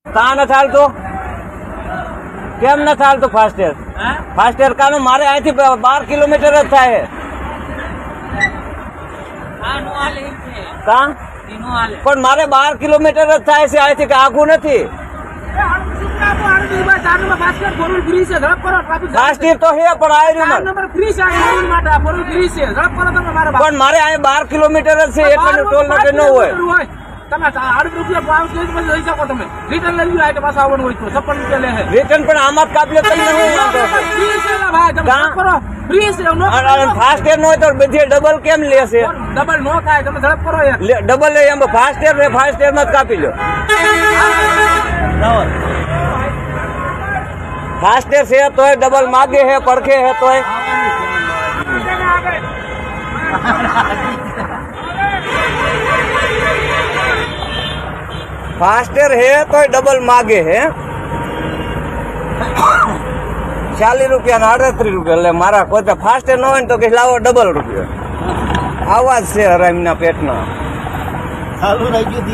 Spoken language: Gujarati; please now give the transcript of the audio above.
કા નથી હાલતો કેમ નથી હાલતો ફાસ્ટેર ફાસ્ટેર કાનું મારે અહીંથી 12 કિલોમીટર જ થાય કા પણ મારે 12 કિલોમીટર જ થાય છે અહીંથી કે આઘું નથી ફાસ્ટેર તો હે પણ આવ્યું પણ મારે અહીં 12 કિલોમીટર જ છે એટલે ટોલ નાકે ન હોય તમે 8 રૂપિયા પાઉન્ડ લઈ શકો તમે રિટર્ન લઈ લો એટલે પાછા આવવાનું હોય તો 56 રૂપિયા લે રિટર્ન પણ આમાં કાપ્યો તમને હું વાંધો ફ્રી છે ને ભાઈ તમે કરો ફ્રી છે નો ફાસ્ટેર નો હોય તો બધી ડબલ કેમ લેશે ડબલ નો થાય તમે ઝડપ કરો યાર ડબલ લે એમ ફાસ્ટેર માં જ કાપી લો ફાસ્ટેર છે તોય ડબલ માગે હે પડખે હે તોય फास्टर है तो डबल मागे है 40 રૂપિયા ના 38 રૂપિયા એટલે મારા કોઈ તો ફાસ્ટર ન હોય તો કે લાવો ડબલ રૂપિયા આવાજ છે હરામીના પેટનો ચાલુ રહી ગયું